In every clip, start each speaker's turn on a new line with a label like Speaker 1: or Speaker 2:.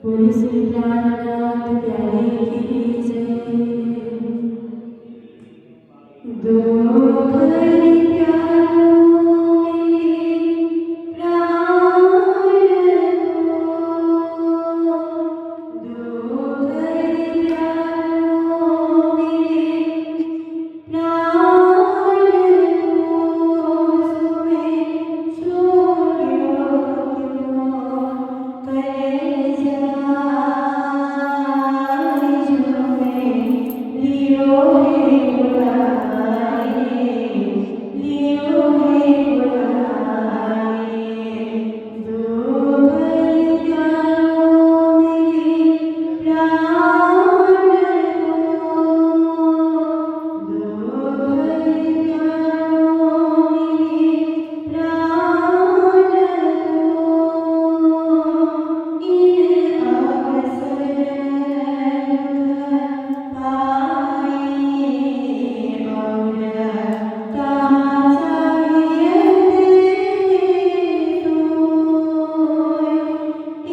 Speaker 1: बोले श्री प्राणनाथ प्यारे की जय। दो हरि प्यारों में प्राण दो हरि प्यारों में प्राण सुमें छोड़ो करे जाए जो में लियो है बुलाए, लियो है बुलाए। दो हरि प्यारों में प्राण दो हरि प्यारों में प्राण इन अवसर पाए और कहाँ चाहिए तो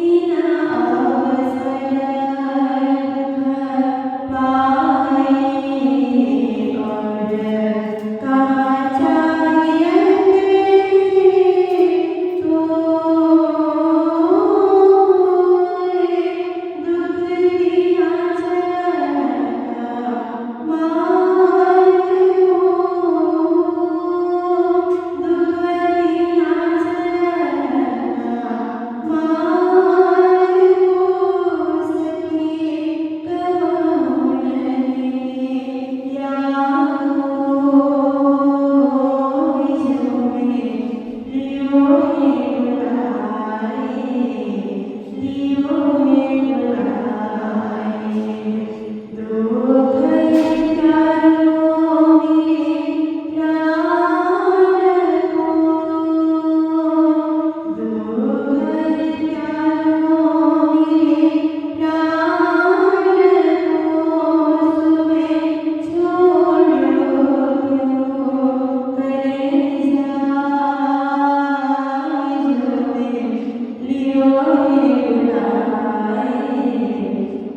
Speaker 1: इन अवसर पाए और कहाँ चाहिए तो दुख दिया चलता मार हो, दुख दिया चलता मार हो सके कहो नहीं याद हो जो में लियो है बुलाए, लियो है बुलाए। दो हरि प्यारों में प्राण दो हरि प्यारों में प्राण सुमें छोड़ो करे जाए जो में लियो है बुलाए,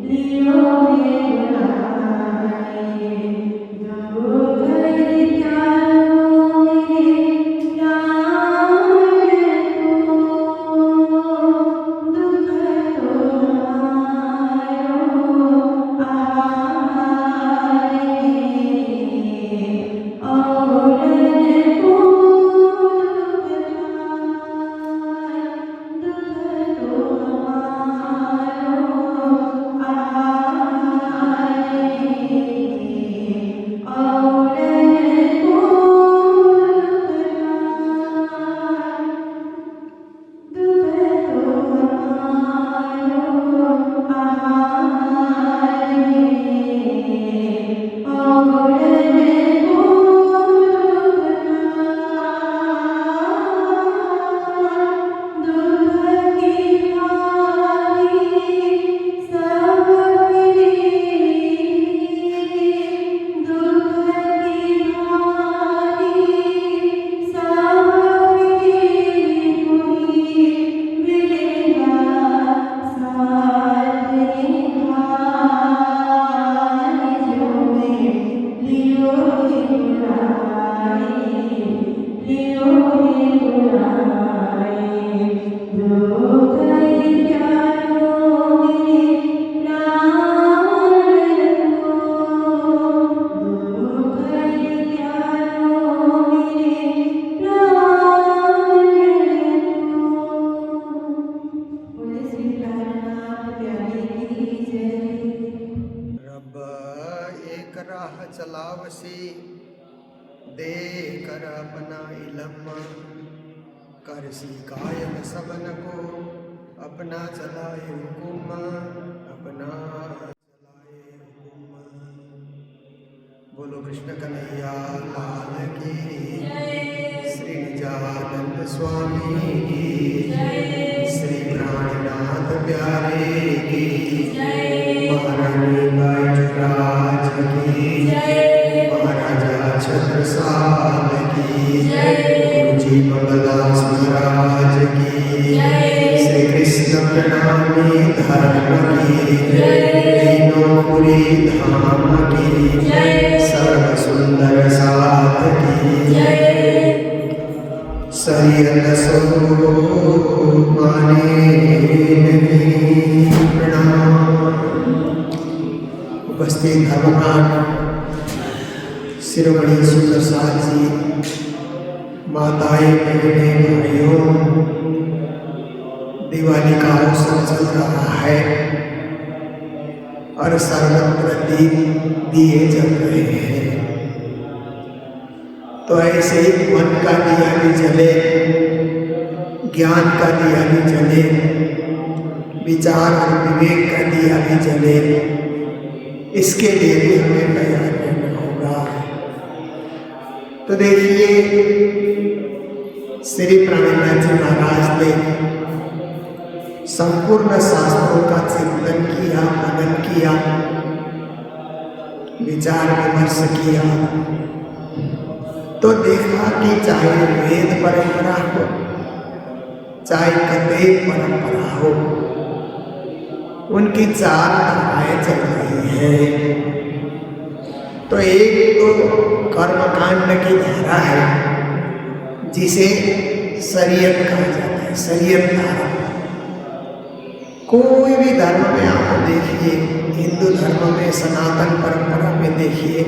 Speaker 1: लियो है बुलाए। दो हरि प्यारों में प्राण दुख तो हमारो आहारे और को दुख तो हमारो आहारे और को दुख तो हमारो आहारे और को दुख की हानि सब दुख की हानि सब कोई मिलेगा साथ निभाए जो में लियो है बुलाए, लियो है बुलाए। दो हरि प्यारों में प्राण दो हरि प्यारों में प्राण बोले श्री प्राणनाथ प्यारे की जय।
Speaker 2: रब एक राह चलावसी दे कर अपना इलम कर सी कायल सबन को अपना चलाए हुकुम, अपना चलाए हुकुम। बोलो कृष्ण कन्हैया लाल की श्री निजानंद स्वामी की श्री प्राणनाथ प्यारे की महारानी बाईराज की महाराजा छत्रसाल की गुरु जी मंगलदास महाराज की श्री कृष्ण प्रणामी धर्म की लीनोपुरी धाम की सर्व सुंदर साध की सरियत स्वरूप माने प्रणाम। उपस्थित धर्मनाथ शिरोमणि सुप्रसाद जी, माताएं, बहनें, भाइयों, दिवाली का अवसर चल रहा है और सर्वत्र दीप दिए जल रहे हैं। तो ऐसे ही मन का दिया भी जले, ज्ञान का दिया भी जले, विचार और विवेक का दिया भी जले, इसके लिए भी हमें तैयार रहना होगा। तो देखिए, श्री प्राणनाथ जी महाराज ने संपूर्ण शास्त्रों का चिंतन किया, मनन किया, विचार विमर्श किया, तो देखा कि चाहे वेद परंपरा हो, चाहे कदेव परंपरा हो, उनकी चार धाराएं चल रही है। तो एक तो कर्मकांड की धारा है जिसे शरीयत कहा जाता है, शरीयत धारा। कोई भी धर्म में आप देखिए, हिंदू धर्म में, सनातन परंपरा में देखिए,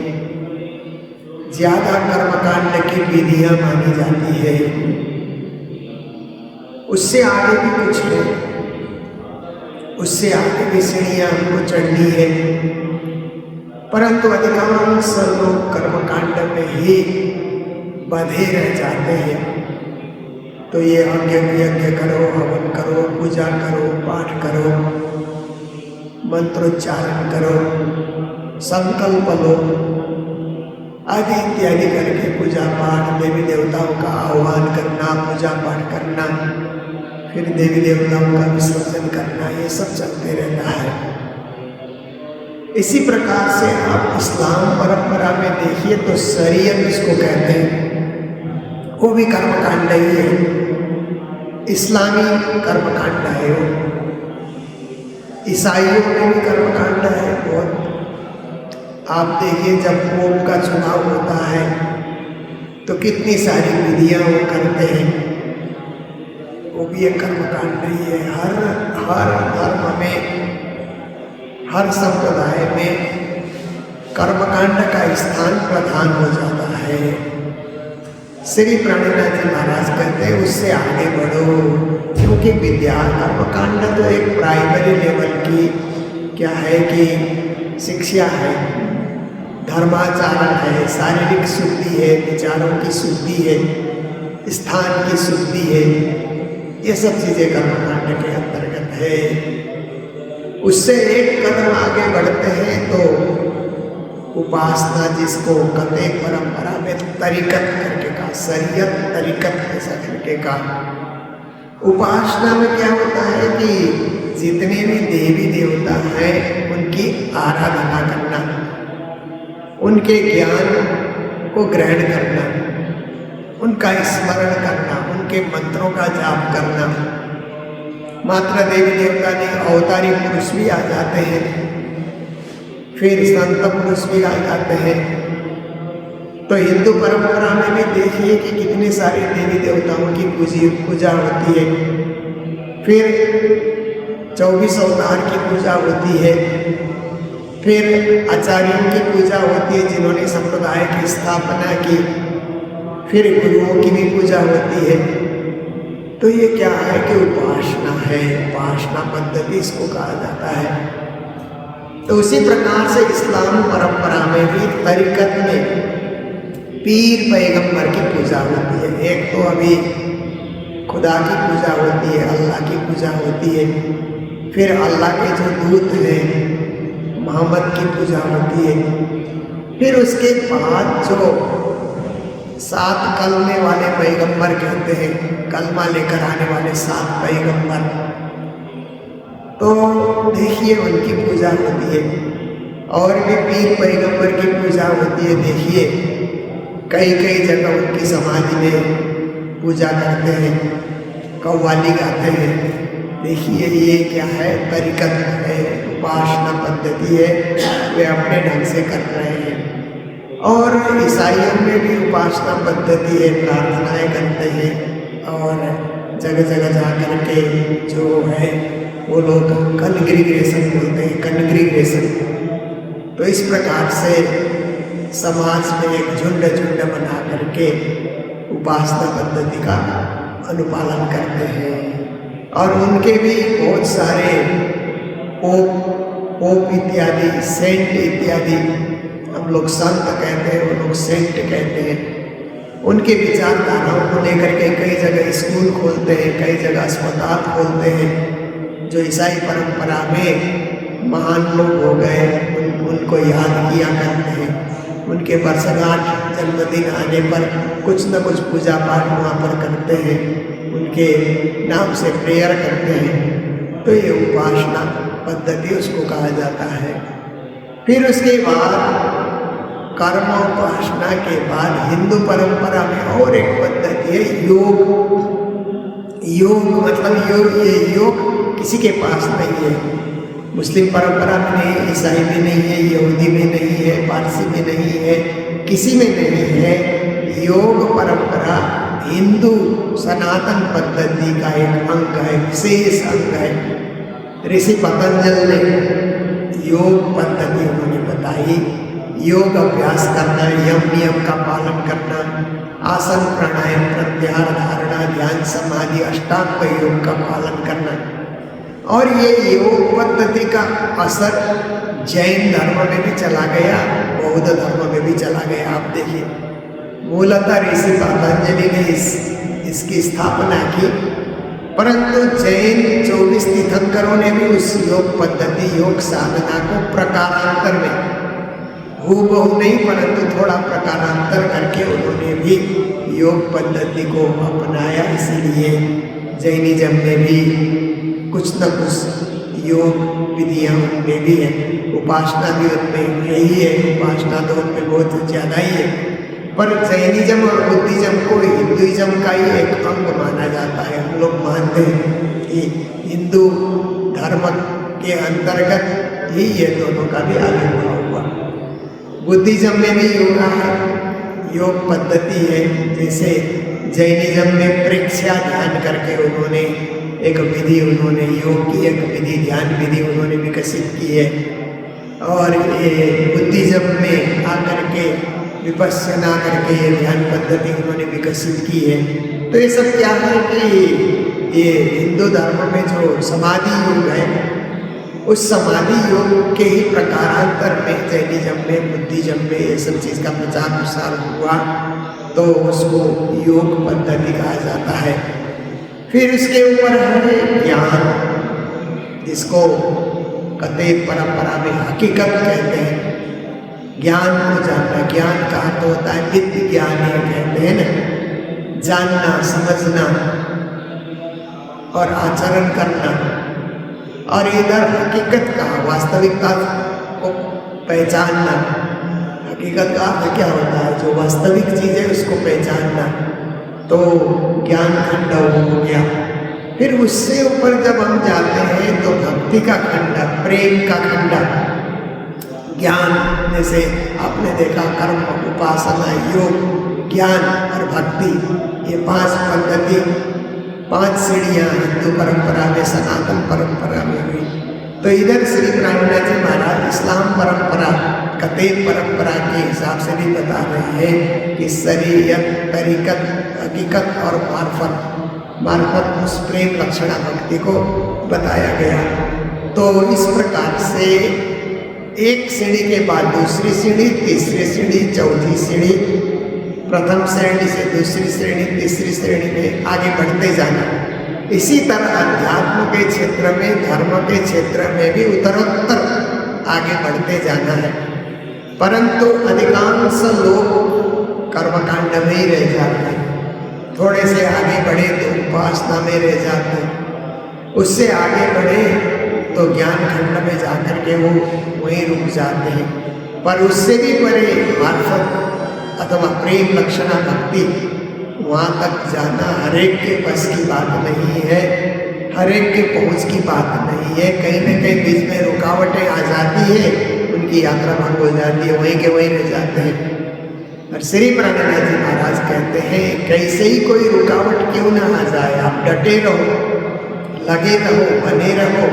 Speaker 2: ज्यादा कर्मकांड की विधियां मानी जाती है। उससे आगे भी कुछ है, उससे आगे भी सीढ़ियां हमको चढ़नी है, परंतु अधिकांश लोग कर्मकांड में ही बंधे रह जाते हैं। तो ये यज्ञ करो, हवन करो, पूजा करो, पाठ करो, मंत्रोच्चारण करो, संकल्प लो, आदि इत्यादि करके पूजा पाठ, देवी देवताओं का आह्वान करना, पूजा पाठ करना, फिर देवी देवताओं का विसर्जन करना, ये सब चलते रहता है। इसी प्रकार से आप इस्लाम परंपरा में देखिए तो शरीयत इसको कहते हैं, वो भी कर्मकांड ही है, इस्लामी कर्मकांड है वो। ईसाइयों में भी कर्मकांड है बहुत। आप देखिए, जब पोप का चुनाव होता है तो कितनी सारी विधियां वो करते हैं, वो भी एक कर्मकांड ही है। हर धर्म में, हर संप्रदाय में कर्मकांड का स्थान प्रधान हो जाता है। श्री प्राणनाथ जी महाराज कहते हैं उससे आगे बढ़ो, क्योंकि विद्या कर्मकांड तो एक प्राइमरी लेवल की क्या है कि शिक्षा है, धर्माचरण है, शारीरिक शुद्धि है, विचारों की शुद्धि है, स्थान की शुद्धि है, ये सब चीजें कर्मकांड के अंतर्गत है। उससे एक कदम आगे बढ़ते हैं तो उपासना, जिसको कते परंपरा में तरीकत करके का, शरीयत तरीकत ऐसा करके का। उपासना में क्या होता है कि जितने भी देवी देवता हैं उनकी आराधना करना, उनके ज्ञान को ग्रहण करना, उनका स्मरण करना, उनके मंत्रों का जाप करना। मात्र देवी देवता नहीं, अवतारी पुरुष भी आ जाते हैं, फिर संत पुरुष भी आ जाते हैं। तो हिंदू परंपरा में भी देखिए कि कितने सारे देवी देवताओं की पूजा होती है, फिर 24 अवतार की पूजा होती है, फिर आचार्यों की पूजा होती है जिन्होंने संप्रदाय की स्थापना की, फिर गुरुओं की भी पूजा होती है। तो ये क्या है कि उपासना है, उपासना पद्धति इसको कहा जाता है। तो उसी प्रकार से इस्लाम परंपरा में भी तरीकत में पीर पैगंबर की पूजा होती है। एक तो अभी खुदा की पूजा होती है, अल्लाह की पूजा होती है, फिर अल्लाह के जो दूत हैं मोहम्मद की पूजा होती है, फिर उसके बाद जो 7 कलमे वाले पैगंबर कहते हैं, कलमा लेकर आने वाले 7 पैगंबर, तो देखिए उनकी पूजा होती है। और भी पीर पैगंबर की पूजा होती है। देखिए कई कई जगह उनकी समाधि में पूजा करते हैं, कव्वाली गाते हैं, देखिए ये क्या है, तरीकत है, उपासना पद्धति है, वे अपने ढंग से कर रहे हैं। और ईसाइयों में भी उपासना पद्धति है, प्रार्थनाएं करते हैं और जगह जगह जा कर के जो है वो लोग कन्ग्रीगेशन बोलते हैं, कन्ग्रीगेशन। तो इस प्रकार से समाज में एक झुंड बना करके उपासना पद्धति का अनुपालन करते हैं। और उनके भी बहुत सारे पोप इत्यादि, सेंट इत्यादि, हम लोग संत कहते हैं, वो लोग सेंट कहते हैं, उनके विचारधाराओं को लेकर के कई जगह स्कूल खोलते हैं, कई जगह अस्पताल खोलते हैं। जो ईसाई परंपरा में महान लोग हो गए उनको याद किया करते हैं। उनके वर्षगांठ जन्मदिन आने पर कुछ न कुछ पूजा पाठ वहाँ पर करते हैं, उनके नाम से प्रेयर करते हैं। तो ये उपासना पद्धति उसको कहा जाता है। फिर उसके बाद कर्म उपासना के बाद हिंदू परंपरा में और एक पद्धति है योग। योग मतलब ये योग किसी के पास नहीं है। मुस्लिम परंपरा में नहीं, ईसाई में नहीं है, यहूदी में नहीं है, पारसी में नहीं है, किसी में नहीं है। योग परंपरा हिंदू सनातन पद्धति का एक अंग है, विशेष अंग है। ऋषि पतंजलि ने योग पद्धति उन्होंने बताई। योग अभ्यास करना, यम नियम का पालन करना, आसन प्राणायाम प्रत्याहार धारणा ध्यान समाधि अष्टांग योग का पालन करना। और ये योग पद्धति का असर जैन धर्म में भी चला गया, बौद्ध धर्म में भी चला गया। आप देखिए मूलतः ऋषि पतंजलि ने इसकी स्थापना की, परंतु जैन 24 तीर्थंकरों ने भी उस योग पद्धति, योग साधना को प्रकारांतर में, हूबहू नहीं परंतु थोड़ा प्रकारांतर करके उन्होंने भी योग पद्धति को अपनाया। इसीलिए जैनिज्म में भी कुछ न कुछ योग विधियाँ उनमें भी है, उपासना भी उनमें है ही है, उपासना तो उनमें बहुत ज़्यादा ही है। पर जैनिज्म और बुद्धिज्म को हिंदुइज्म का ही एक अंग माना जाता है। हम लोग मानते हैं कि हिंदू धर्म के अंतर्गत ही ये दोनों का भी आविर्भाव हुआ। बुद्धिज्म में भी योगा है, योग पद्धति है। जैसे जैनिज्म में प्रेक्षा ध्यान करके उन्होंने एक विधि, उन्होंने योग की एक विधि, ध्यान विधि उन्होंने विकसित की है। और ये बुद्धिज्म में आकर के विपश्यना करके ये ध्यान पद्धति उन्होंने विकसित की है। तो ये सब क्या है कि ये हिंदू धर्म में जो समाधि योग है, उस समाधि योग के ही प्रकारांतर में जैनिज्म में, बुद्धिज्म में ये सब चीज़ का प्रचार प्रसार हुआ, तो उसको योग पद्धति कहा जाता है। फिर उसके ऊपर है ज्ञान, जिसको कते परंपरा में हकीकत कहते हैं। ज्ञान को जानना, ज्ञान का अर्थ होता है नित्य ज्ञान, ये कहते हैं ना, जानना, समझना और आचरण करना। और इधर हकीकत का, वास्तविकता को पहचानना। हकीकत का अर्थ क्या होता है? जो वास्तविक चीज़ है उसको पहचानना, तो ज्ञान खंड हो गया। फिर उससे ऊपर जब हम जाते हैं तो भक्ति का खंड, प्रेम का खंड, ज्ञान, जैसे आपने देखा कर्म, उपासना, योग, ज्ञान और भक्ति, ये 5 पद्धति, 5 सीढ़ियाँ हिंदू परंपरा में, सनातन परंपरा में हुई। तो इधर श्री प्राणनाथ जी महाराज इस्लाम परंपरा, कतेब परंपरा के हिसाब से भी बता रहे हैं कि शरीयत, तरीकत, हकीकत और मार्फत उस प्रेम लक्षणा भक्ति को बताया गया। तो इस प्रकार से एक सीढ़ी के बाद दूसरी सीढ़ी, तीसरी सीढ़ी, चौथी सीढ़ी, प्रथम श्रेणी से दूसरी श्रेणी, तीसरी श्रेणी में आगे बढ़ते जाना। इसी तरह अध्यात्म के क्षेत्र में, धर्म के क्षेत्र में भी उत्तरोत्तर आगे बढ़ते जाना है। परंतु अधिकांश लोग कर्मकांड में ही रह जाते हैं। थोड़े से आगे बढ़े तो उपासना में रह जाते हैं, उससे आगे बढ़े तो ज्ञान खंड में जाकर के वो वहीं रुक जाते हैं। पर उससे भी परे मार्फत अथवा प्रेम लक्षणा भक्ति, वहाँ तक जाना हरेक के बस की बात नहीं है। हर एक के पहुँच की बात नहीं है, कहीं न कहीं बीच में रुकावटें आ जाती है, उनकी यात्रा भंग हो जाती है, वहीं के वहीं रह जाते हैं। और श्री प्राणनाथ जी महाराज कहते हैं कैसे ही कोई रुकावट क्यों ना आ जाए, आप डटे रहो, लगे रहो, बने रहो,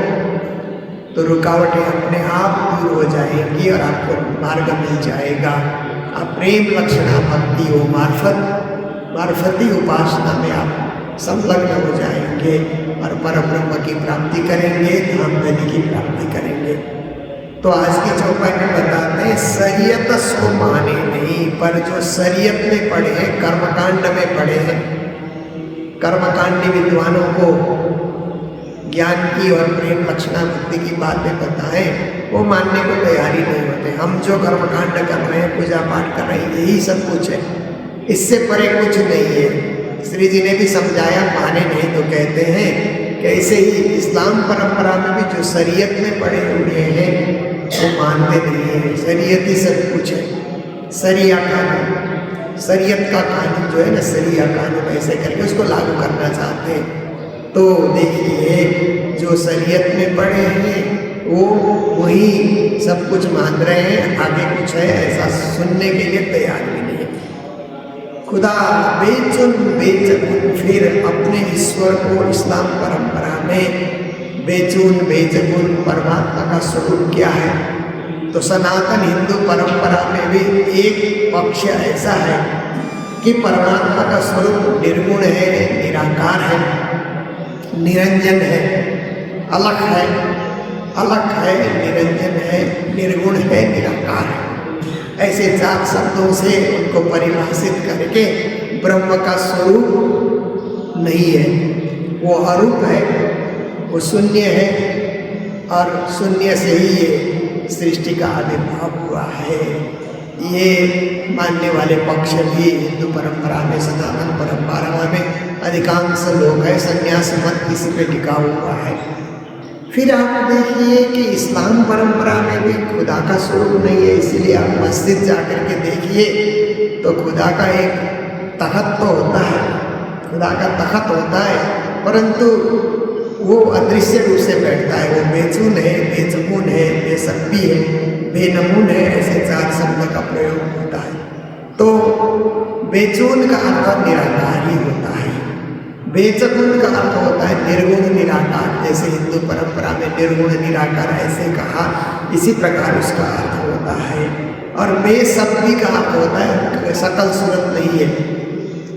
Speaker 2: तो रुकावटें अपने आप दूर हो जाएंगी और आपको मार्ग मिल जाएगा। आप प्रेम लक्षणा भक्ति हो मार्फती उपासना में आप संलग्न हो जाएंगे और परब्रह्म की प्राप्ति करेंगे, धाम गति की प्राप्ति करेंगे। तो आज की चौपाई में बताते हैं शरीयत सो माने नहीं, पर जो शरीयत में पढ़े हैं, कर्मकांड में पढ़े हैं, कर्मकांडी विद्वानों को ज्ञान की और प्रेम लक्षणा भक्ति की बातें बताएं, वो मानने को तैयारी नहीं होते। हम जो कर्मकांड कर रहे हैं, पूजा पाठ कर रहे हैं, यही सब कुछ है, इससे परे कुछ नहीं है। श्री जी ने भी समझाया, माने नहीं तो कहते हैं कि ऐसे ही इस्लाम परंपरा में भी जो शरीयत में पढ़े हुए हैं वो मानते नहीं है। शरीयत ही सब कुछ है, शरिया कानून, शरीयत का कानून जो है ना, शरिया कानून ऐसे करके उसको लागू करना चाहते हैं। तो देखिए जो शरीयत में पढ़े हैं वो वही सब कुछ मान रहे हैं, आगे कुछ है ऐसा सुनने के लिए तैयार भी नहीं है। खुदा बेचुन बेचगुन, फिर अपने ईश्वर को इस्लाम परंपरा में बेचुन बेचगुन परमात्मा का स्वरूप क्या है, तो सनातन हिंदू परंपरा में भी एक पक्ष ऐसा है कि परमात्मा का स्वरूप निर्गुण है, निराकार है, निरंजन है, अलग है, निरंजन है, निर्गुण है, निराकार है। ऐसे 4 शब्दों से उनको परिभाषित करके ब्रह्म का स्वरूप नहीं है, वो अरूप है, वो शून्य है और शून्य से ही ये सृष्टि का आविर्भाव हुआ है। ये मानने वाले पक्ष भी हिंदू परंपरा में, सनातन परंपरा में अधिकांश लोग हैं। संन्यास मत किसी पे टिका हुआ है। फिर आप देखिए कि इस्लाम परंपरा में भी खुदा का स्वरूप नहीं है, इसीलिए आप मस्जिद जाकर के देखिए तो खुदा का एक तख्त तो होता है, खुदा का तख्त होता है, परंतु वो अदृश्य रूप से बैठता है। वो बेचून है, बेचगुन है, बेसब्बी है, बेनमून है, ऐसे 4 शब्द का प्रयोग होता है। तो बेचून का अर्थ निराकार ही होता है, बेचगुन का अर्थ होता है निर्गुण निराकार। जैसे हिंदू परंपरा में निर्गुण निराकार ऐसे कहा, इसी प्रकार उसका अर्थ होता है। और बेसब्बी का अर्थ होता है सकल सूरत नहीं है,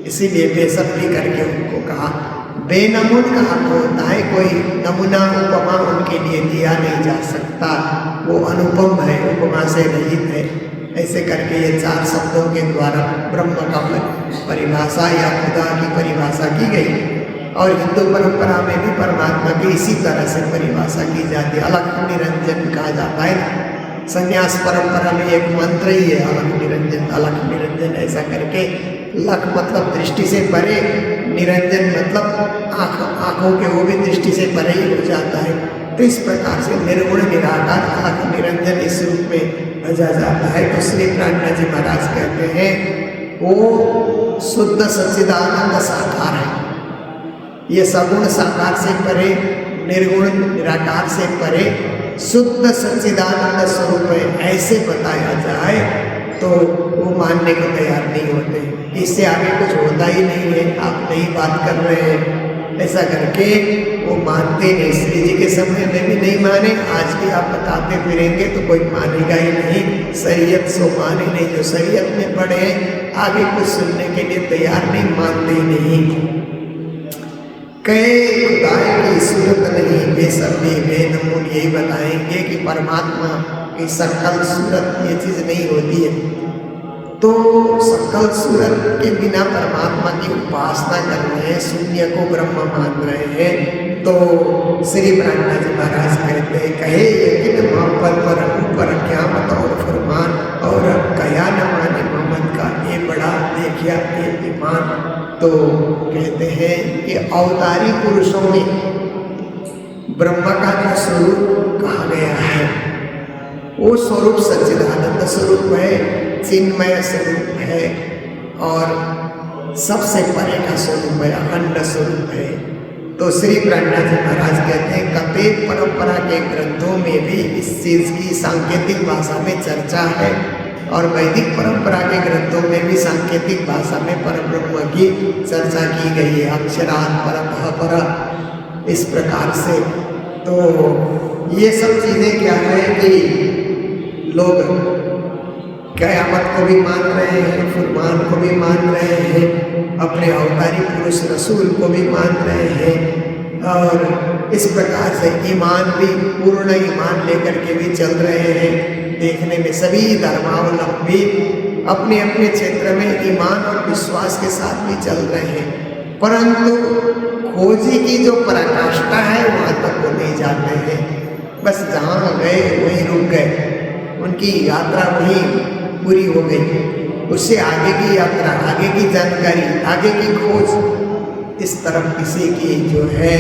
Speaker 2: इसीलिए बेसब्बी करके उनको कहा। बेनमून का अर्थ होता है कोई नमूना उपमा उनके लिए दिया नहीं जा सकता, वो अनुपम है, उपमा से रहित है। ऐसे करके ये 4 शब्दों के द्वारा ब्रह्म का परिभाषा या खुदा की परिभाषा की गई। और हिंदू परंपरा में भी परमात्मा की इसी तरह से परिभाषा की जाती है, अलख निरंजन कहा जाता है। संन्यास परंपरा में एक मंत्र ही है अलख निरंजन, ऐसा करके लख मतलब दृष्टि से परे, निरंजन मतलब आँखों के वो भी दृष्टि से परे ही हो जाता है। तो इस प्रकार से निर्गुण निराकार अलख निरंजन इस रूप में भजा जाता है। तो श्री प्राणनाथ जी महाराज कहते हैं वो शुद्ध सच्चिदानंद साकार है, ये सगुण साकार से परे, निर्गुण निराकार से परे शुद्ध सच्चिदानंद स्वरूप है, ऐसे बताया जाए तो वो मानने को तैयार नहीं होते। इससे आगे कुछ होता ही नहीं है, आप नई बात कर रहे हैं, ऐसा करके वो मानते नहीं। श्री जी के समय में भी नहीं माने, आज भी आप बताते फिरेंगे तो कोई मानेगा ही नहीं। शरीयत सो माने नहीं, जो शरीयत में पढ़े आगे कुछ सुनने के लिए तैयार नहीं, मानते ही नहीं। कहे खुदा की सूरत नहीं, बेसब्बी बेनमून, यही बताएंगे कि परमात्मा की सकल सूरत ये चीज़ नहीं होती है। तो सकल सूरत के बिना परमात्मा की उपासना कर रहे हैं, शून्य को ब्रह्म मान रहे हैं। तो श्री प्राणनाथ जी महाराज कहते हैं कहे यकीन मोहब्बत पर ऊपर क़यामत और फरमान, और कया न माने मोहम्मद का ये बड़ा देखिया ये ईमान। तो कहते हैं कि अवतारी पुरुषों में ब्रह्म का जो स्वरूप कहा गया है वो स्वरूप सच्चिदानंद स्वरूप है, चिन्मय स्वरूप है और सबसे परे का स्वरूप है, अखंड स्वरूप है। तो श्री प्रहलाद जी महाराज कहते हैं कपेत परंपरा के ग्रंथों में भी इस चीज की सांकेतिक भाषा में चर्चा है और वैदिक परंपरा के ग्रंथों में भी सांकेतिक भाषा में परब्रह्म की चर्चा की गई है। अक्षरात् परतः पर इस प्रकार से। तो ये सब चीजें क्या है कि लोग क़यामत को भी मान रहे हैं, फुरमान को भी मान रहे हैं, अपने अवतारी पुरुष रसूल को भी मान रहे हैं और इस प्रकार से ईमान भी पूर्ण ईमान लेकर के भी चल रहे हैं। देखने में सभी धर्मावलंबी अपने अपने क्षेत्र में ईमान और विश्वास के साथ भी चल रहे हैं, परंतु खोजी की जो पराकाष्ठा है वहाँ तक वो नहीं जा रहे हैं। बस जहाँ गए वहीं रुक गए, उनकी यात्रा वहीं पूरी हो गई। उससे आगे की यात्रा, आगे की जानकारी, आगे की खोज इस तरफ किसी की जो है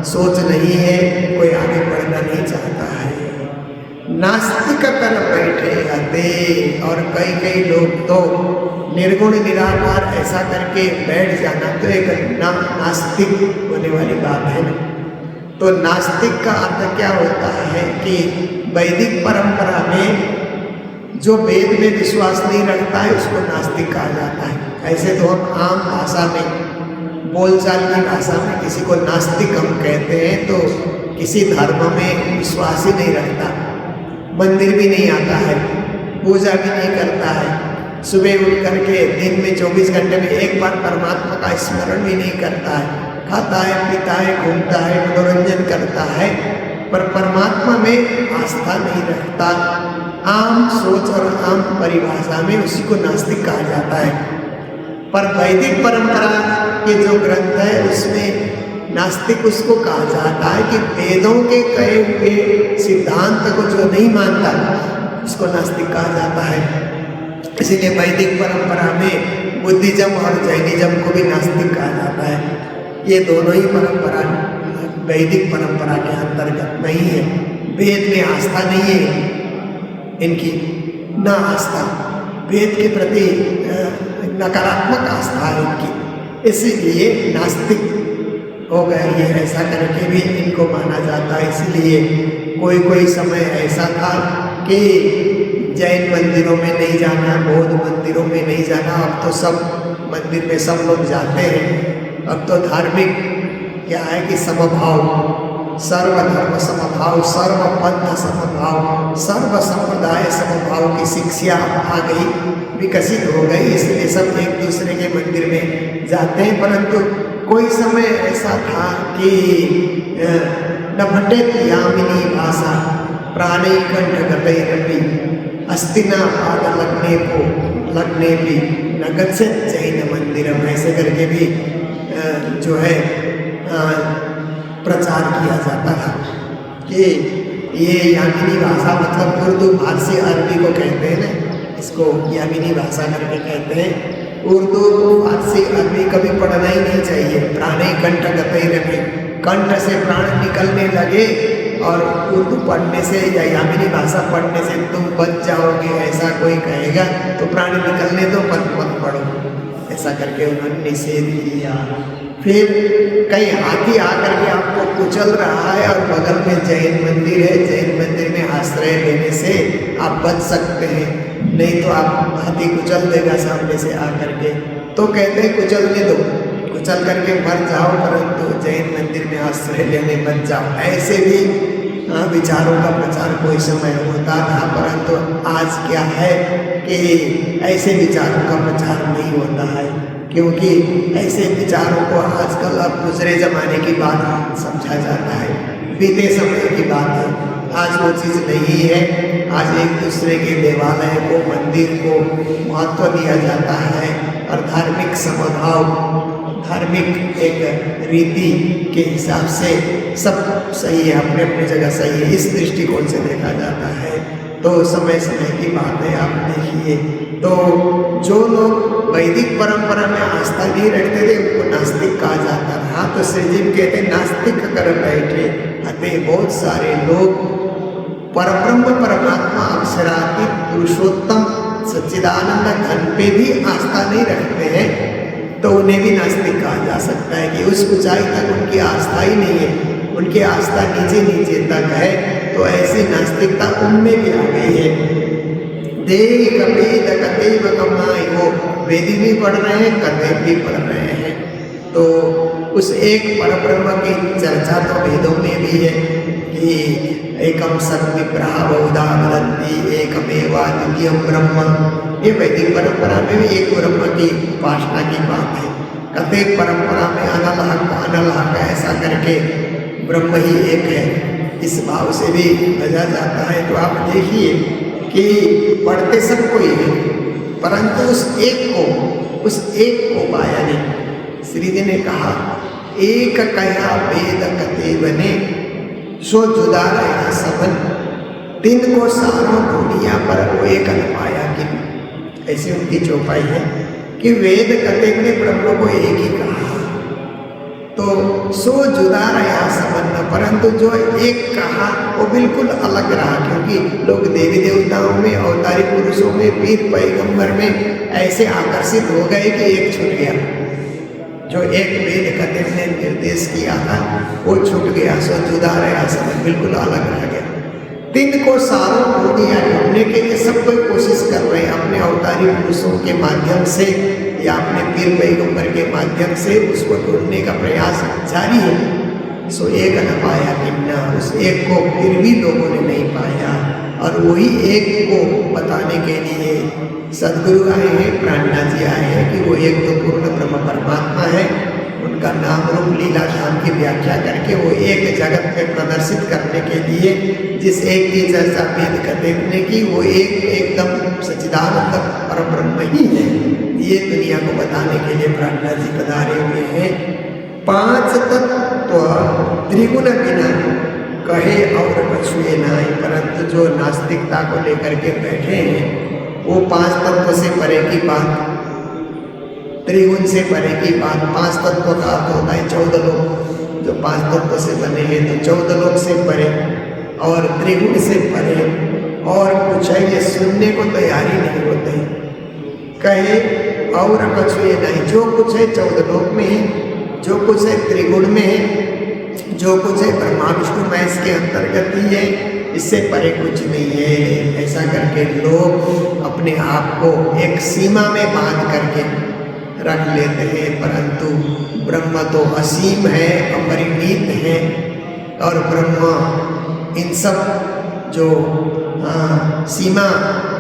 Speaker 2: सोच नहीं है, कोई आगे बढ़ना नहीं चाहता है। नास्तिक कर बैठे हते, और कई लोग तो निर्गुण निराकार ऐसा करके बैठ जाना तो एक नास्तिक होने वाली बात है ना। तो नास्तिक का अर्थ क्या होता है कि वैदिक परंपरा में जो वेद में विश्वास नहीं रखता है उसको नास्तिक कहा जाता है। ऐसे तो हम आम भाषा में, बोलचाल की भाषा में किसी को नास्तिक हम कहते हैं तो किसी धर्म में विश्वास ही नहीं रखता, मंदिर भी नहीं आता है, पूजा भी नहीं करता है, सुबह उठ करके दिन में 24 घंटे में एक बार परमात्मा का स्मरण भी नहीं करता है, खाता है, पीता है, घूमता है, मनोरंजन करता है, पर परमात्मा में आस्था नहीं रखता। आम सोच और आम परिभाषा में उसी को नास्तिक कहा जाता है। पर वैदिक परंपरा के जो ग्रंथ है उसमें नास्तिक उसको कहा जाता है कि वेदों के कहे हुए सिद्धांत को जो नहीं मानता उसको नास्तिक कहा जाता है। इसीलिए वैदिक परंपरा में बुद्धिज्म और जैनिज्म को भी नास्तिक कहा जाता है। ये दोनों ही परंपरा वैदिक परंपरा के अंतर्गत नहीं है। वेद में आस्था नहीं है इनकी, न आस्था, वेद के प्रति नकारात्मक आस्था है इनकी, इसीलिए नास्तिक हो गए ये। ऐसा करके भी इनको माना जाता है। इसलिए कोई समय ऐसा था कि जैन मंदिरों में नहीं जाना, बौद्ध मंदिरों में नहीं जाना, अब तो सब मंदिर में सब लोग जाते हैं। अब तो धार्मिक क्या है कि समभाव, सर्वधर्म समभाव, सर्व पंथ समभाव, सर्व संप्रदाय समभाव की शिक्षा आ गई, विकसित हो गई, इसलिए सब एक दूसरे के मंदिर में जाते हैं। परंतु कोई समय ऐसा था कि न भटेत यामिनी भाषा प्राणी कंठ गतैरपि अस्तिना पाद लगने भी न गच्छेत जैन मंदिरम, ऐसे करके भी जो है प्रचार किया जाता था कि ये यामिनी भाषा मतलब उर्दू फारसी अरबी को कहते हैं ना, इसको यामिनी भाषा करके कहते हैं। उर्दू फारसी अरबी कभी पढ़ना ही नहीं चाहिए। प्राणी कंठ गतैरपि, कंठ से प्राण निकलने लगे और उर्दू पढ़ने से या यामिनी भाषा पढ़ने से तुम बच जाओगे ऐसा कोई कहेगा तो प्राण निकलने दो, मत पढ़ो, ऐसा करके उन्होंने निषेध किया। फिर कहीं हाथी आकर के आपको कुचल रहा है और बगल में जैन मंदिर है, जैन मंदिर में आश्रय लेने से आप बच सकते हैं, नहीं तो आप हाथी कुचल देगा सामने से आकर के, तो कहते हैं कुचलने दो, कुचल करके मर जाओ, परंतु जैन मंदिर में आश्रय लेने बच जाओ। ऐसे भी विचारों का प्रचार कोई समय होता था, परंतु आज क्या है कि ऐसे विचारों का प्रचार नहीं होता है, क्योंकि ऐसे विचारों को आजकल अब दूसरे ज़माने की बात समझा जाता है, बीते समय की बात है। आज वो चीज़ नहीं है। आज एक दूसरे के देवालय को, मंदिर को महत्व दिया जाता है और धार्मिक समभाव, धार्मिक एक रीति के हिसाब से सब सही है, अपने अपनी जगह सही है, इस दृष्टिकोण से देखा जाता है। तो समय समय की बात है, आप देखिए। तो जो लोग वैदिक परंपरा में आस्था नहीं रखते थे उनको नास्तिक कहा जाता रहा। तो श्री जी कहते नास्तिक कर बैठे हते, बहुत सारे लोग परब्रह्म परमात्मा अक्षरातीत पुरुषोत्तम सच्चिदानंद घन पे भी आस्था नहीं रखते हैं। तो उन्हें भी नास्तिक कहा जा सकता है कि उस ऊंचाई तक उनकी आस्था ही नहीं है, उनकी आस्था नीचे नीचे तक है। तो ऐसी नास्तिकता उनमें भी आ गई है। देख वेद कतेव कमाई, वो वेद भी पढ़ रहे हैं, कतेव भी पढ़ रहे हैं। तो उस एक परब्रह्म की चर्चा तो वेदों में भी है कि एकम सद्विप्रहा बहुधा वदन्ति एकमेवा द्वितीयम ब्रह्म। ये वैदिक परंपरा में भी एक ब्रह्म की उपासना की बात है। कतेव परंपरा में अनलहक ऐसा करके ब्रह्म ही एक है, इस भाव से भी भजा जाता है। तो आप देखिए कि पढ़ते सबको ही है, परंतु उस एक को पाया नहीं। श्री जी ने कहा एक कया वेद कतेव ने सो जुदा रहा सबन, तीन को सारों ढूंढिया पर वो एक न पाया। कि ऐसी उनकी चौपाई है कि वेद कतेव ने ब्रह्म को एक ही कहा, तो सो जुदा रहा सबन, परंतु जो एक कहा वो बिल्कुल अलग रहा। क्योंकि लोग देवी देवताओं में, अवतारी पुरुषों में, पीर पैगंबर में ऐसे आकर्षित हो गए कि एक छूट गया। जो एक वेद कतेव ने निर्देश किया था वो छूट गया। सो जुदा रहा सबन, बिल्कुल अलग रह गया। तीन को सारों ढूंढिया, ढूंढने के लिए सब कोई कोशिश कर रहे हैं अपने अवतारी पुरुषों के माध्यम से या अपने पीर पैगंबर के माध्यम से उसको ढूंढने का प्रयास जारी है। सो एक न पाया किन्ना, उस एक को फिर भी लोगों ने नहीं पाया। और वही एक को बताने के लिए सदगुरु आए हैं, प्राणनाथ जी आए हैं कि वो एक तो पूर्ण ब्रह्म परमात्मा है। उनका नाम रूप लीला धाम की व्याख्या करके वो एक जगत में प्रदर्शित करने के लिए जिस एक की चर्चा वेद कतेव ने की, वो एक एकदम सच्चिदानंद परब्रह्म ही है। ये दुनिया को बताने के लिए प्राणनाथ जी पधारे हुए हैं। पांच तत्व त्रिगुण बिना कहे और कछुए नाई, परंतु जो नास्तिकता को लेकर के बैठे हैं वो पांच तत्व से परे की बात, त्रिगुण से परे की बात। पांच तत्व का अर्थ होता है 14 लोक, जो पांच तत्व से बने हैं तो 14 लोक से परे और त्रिगुण से परे। और कुछ है ये सुनने को तैयारी नहीं होते, कहे और कछुए नहीं। जो कुछ है 14 लोक में है, जो कुछ है त्रिगुण में है, जो कुछ है ब्रह्मा विष्णु महेश के अंतर्गत ही है, इससे परे कुछ नहीं है। ऐसा करके लोग अपने आप को एक सीमा में बांध करके रख लेते हैं, परंतु ब्रह्म तो असीम है, अपरिमित है। और ब्रह्म इन सब जो सीमा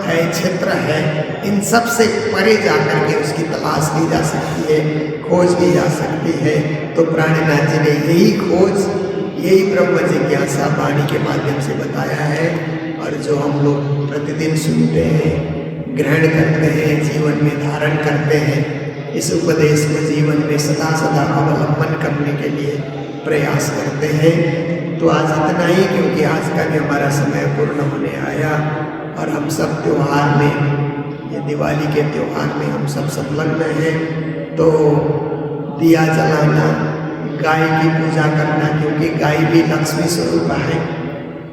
Speaker 2: है, क्षेत्र है, इन सब से परे जाकर के उसकी तलाश की जा सकती है, खोज की जा सकती है। तो प्राणनाथ जी ने यही खोज, यही ब्रह्म जिज्ञासा वाणी के माध्यम से बताया है। और जो हम लोग प्रतिदिन सुनते हैं, ग्रहण करते हैं, जीवन में धारण करते हैं, इस उपदेश को जीवन में सदा सदा अवलंबन करने के लिए प्रयास करते हैं। तो आज इतना ही, क्योंकि आज का भी हमारा समय पूर्ण होने आया और हम सब त्यौहार में, ये दिवाली के त्यौहार में हम सब संलग्न हैं। तो दिया जलाना, गाय की पूजा करना, क्योंकि गाय भी लक्ष्मी स्वरूप है,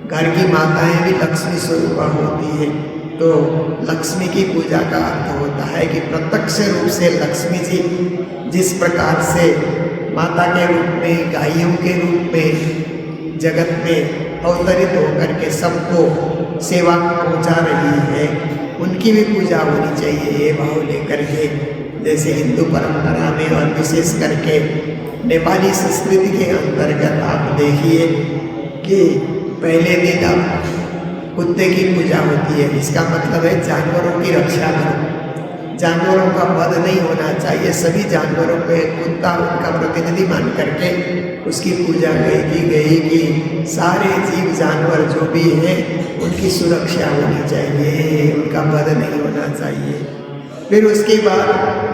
Speaker 2: घर की माताएं भी लक्ष्मी स्वरूप होती है। तो लक्ष्मी की पूजा का अर्थ होता है कि प्रत्यक्ष रूप से लक्ष्मी जी जिस प्रकार से माता के रूप में, गायों के रूप में जगत में अवतरित होकर के सबको सेवा पहुंचा रही है, उनकी भी पूजा होनी चाहिए ये भाव लेकर के। जैसे हिंदू परंपरा में और विशेष करके नेपाली संस्कृति के अंतर्गत आप देखिए कि पहले दिन अब कुत्ते की पूजा होती है। इसका मतलब है जानवरों की रक्षा करो, जानवरों का वध नहीं होना चाहिए। सभी जानवरों को एक कुत्ता उनका प्रतिनिधि मान करके उसकी पूजा की गई कि सारे जीव जानवर जो भी हैं उनकी सुरक्षा होनी चाहिए, उनका वध नहीं होना चाहिए। फिर उसके बाद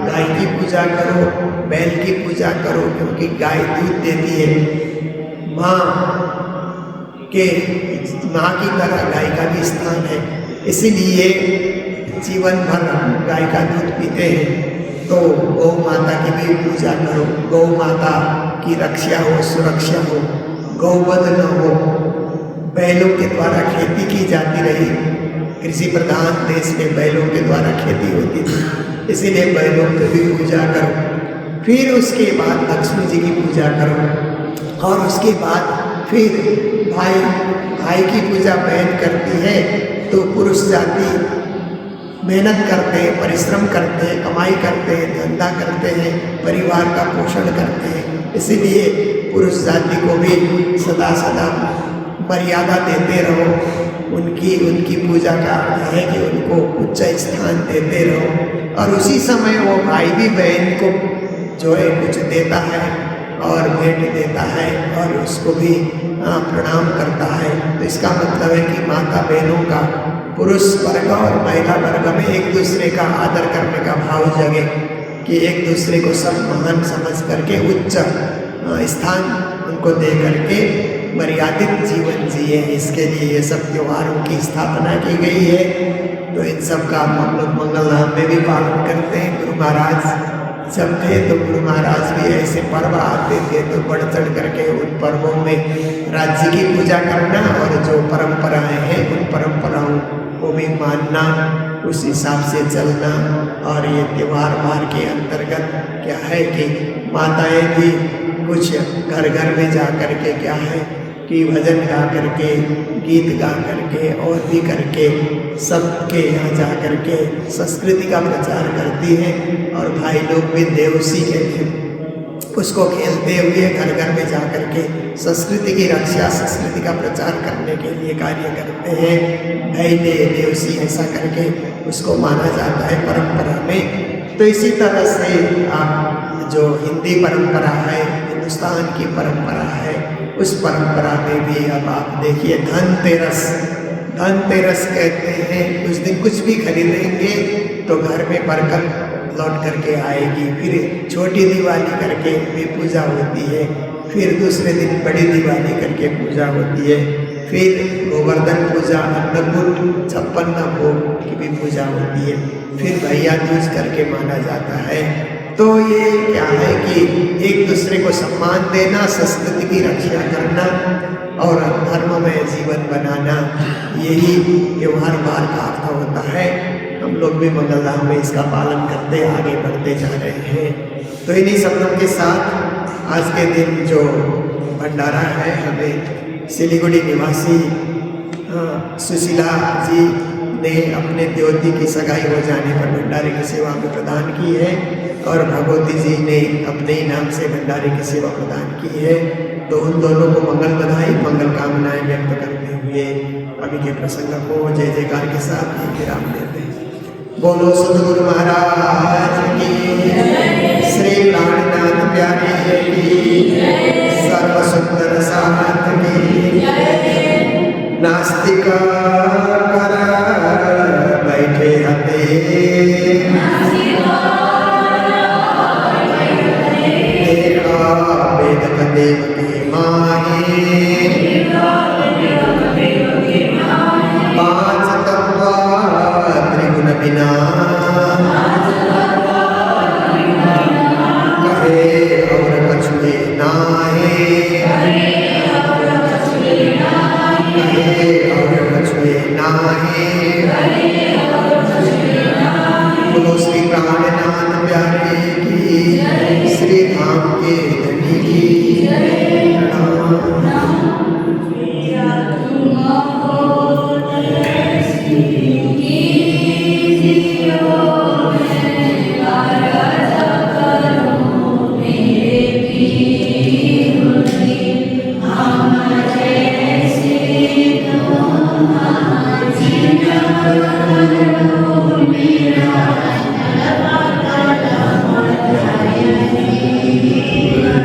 Speaker 2: गाय की पूजा करो, बैल की पूजा करो, क्योंकि गाय दूध देती है। माँ की तरह गाय का भी स्थान है, इसीलिए जीवन भर गाय का दूध पीते हैं। तो गौ माता की भी पूजा करो, गौ माता की रक्षा हो, सुरक्षा हो, गौवध न हो। बैलों के द्वारा खेती की जाती रही, कृषि प्रधान देश में बैलों के द्वारा खेती होती थी, इसीलिए बैलों की भी पूजा करो। फिर उसके बाद लक्ष्मी जी की पूजा करो और उसके बाद फिर भाई की पूजा बहन करती है। तो पुरुष जाति मेहनत करते हैं, परिश्रम करते हैं, कमाई करते हैं, धंधा करते हैं, परिवार का पोषण करते हैं। इसीलिए पुरुष जाति को भी सदा सदा मर्यादा देते रहो। उनकी पूजा का अर्थ है कि उनको उच्च स्थान देते रहो। और उसी समय वो भाई भी बहन को जो है कुछ देता है और भेंट देता है और उसको भी प्रणाम करता है। तो इसका मतलब है कि माता बहनों का पुरुष वर्ग और महिला वर्ग में एक दूसरे का आदर करने का भाव जगे कि एक दूसरे को सब महान समझ करके उच्च स्थान उनको दे करके मर्यादित जीवन जिए। इसके लिए ये सब त्योहारों की स्थापना की गई है। तो इन सब का हम लोग मंगल धाम में भी पालन करते हैं। गुरु महाराज जब थे तो गुरु महाराज भी ऐसे पर्व आते थे तो बढ़ चढ़ करके उन पर्वों में राज्य की पूजा करना और जो परंपराएं हैं उन परंपराओं को भी मानना, उस हिसाब से चलना। और ये त्योहार भार के अंतर्गत क्या है कि माताएं भी कुछ घर घर में जा कर के क्या है कि भजन गा करके, गीत गा करके और भी करके सबके यहाँ जा करके संस्कृति का प्रचार करती हैं। और भाई लोग भी देवसी के लिए उसको खेलते हुए घर घर में जा करके संस्कृति की रक्षा, संस्कृति का प्रचार करने के लिए कार्य करते हैं। भैले देवसी ऐसा करके उसको माना जाता है परंपरा में। तो इसी तरह से आप जो हिंदी परंपरा है, हिंदुस्तान की परंपरा है, उस परंपरा में भी अब आप देखिए धनतेरस कहते हैं। उस दिन कुछ भी खरीदेंगे तो घर में बरकत लौट करके आएगी। फिर छोटी दिवाली करके भी पूजा होती है। फिर दूसरे दिन बड़ी दिवाली करके पूजा होती है। फिर गोवर्धन पूजा, अन्नकूट, 56 भोग की भी पूजा होती है। फिर भैया दूज करके माना जाता है। तो ये क्या है कि एक दूसरे को सम्मान देना, संस्कृति की रक्षा करना और धर्ममय जीवन बनाना, यही त्योहार भार का अर्थ होता है। हम लोग भी मंगल धाम में इसका पालन करते आगे बढ़ते जा रहे हैं। तो इन्हीं शब्दों के साथ आज के दिन जो भंडारा है, हमें सिलीगुड़ी निवासी सुशीला जी ने अपने द्योती की सगाई हो जाने पर भंडारे की सेवा में प्रदान की है और भगवती जी ने अपने ही नाम से भंडारे की सेवा प्रदान की है। तो उन दोनों को मंगल बधाई, मंगल कामनाएं व्यक्त करते हुए अभी के प्रसंग को जय जयकार के साथ ही विराम देते हैं। बोलो सद्गुरु महाराज की, श्री प्राणनाथ प्यारे की, सर्व सुंदर साथ की, नास्तिक कर बैठे हते, देखा वेद देव के माहे, पांच तत्व त्रिगुण बिना, कहे और कछुए नाहे, कहे और कछुए नाहे। बोलो श्री प्राणनाथ प्यारे की, श्री धाम के धनी की
Speaker 1: मेरा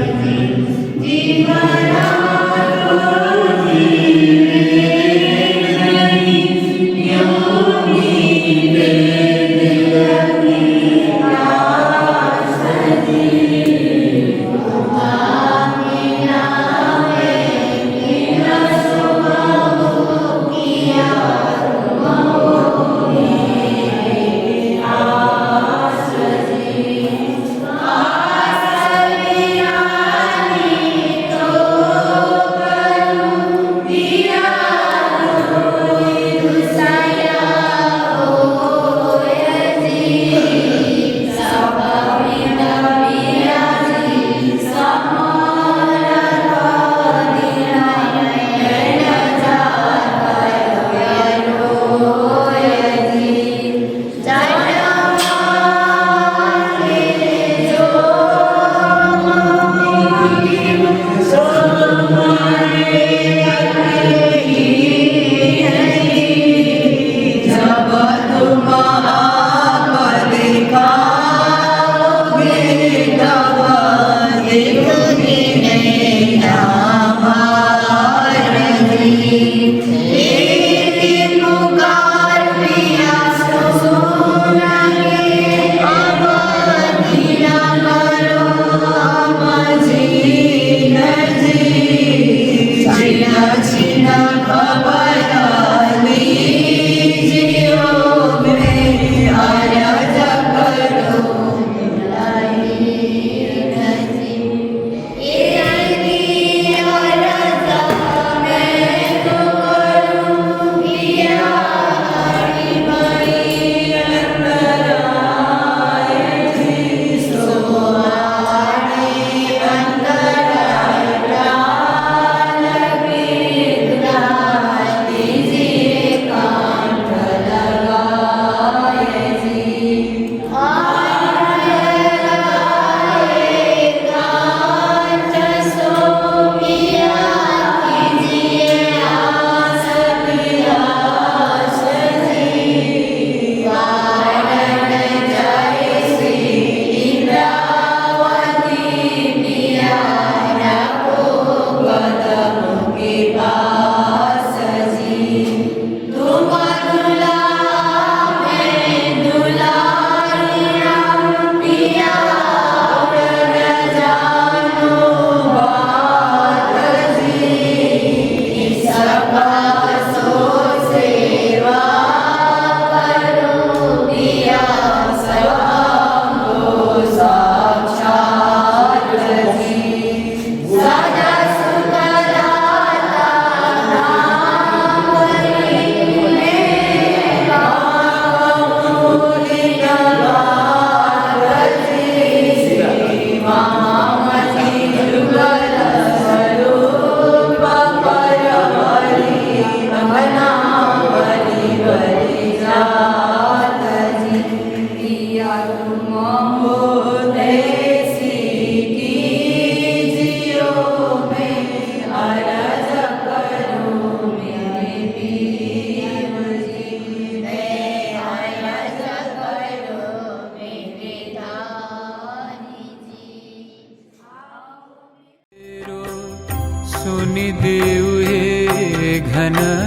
Speaker 3: सुनि देव हे घनश्याम।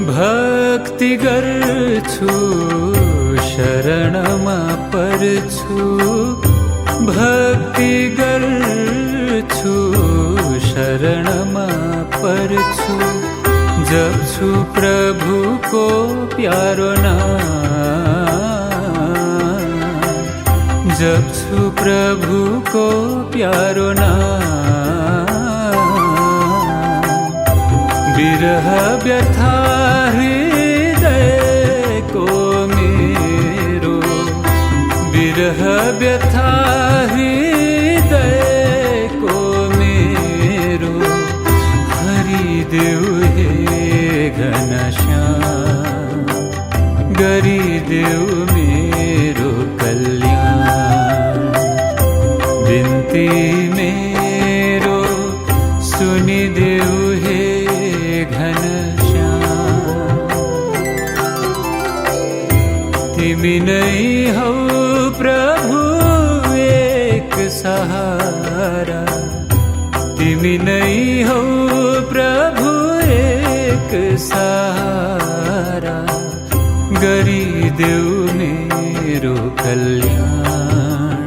Speaker 3: भक्ति गर्छु शरणमा पर्छु, भक्ति गर्छु शरणमा पर्छु, जप्छु प्रभुको प्यारो नाम, जप्छु प्रभुको प्यारो नाम। विरह व्यथा हृदय को मेरो, विरह व्यथा हृदय को मेरो, हरिदेव हे घनश्याम, गरिदेव मेरो कल्याण। विनती मेरो सुनिदेव हे तिमी नै हौ प्रभु एक सहारा, तिमी नै हौ प्रभु एक सहारा, गरिदेऊ मेरो कल्याण,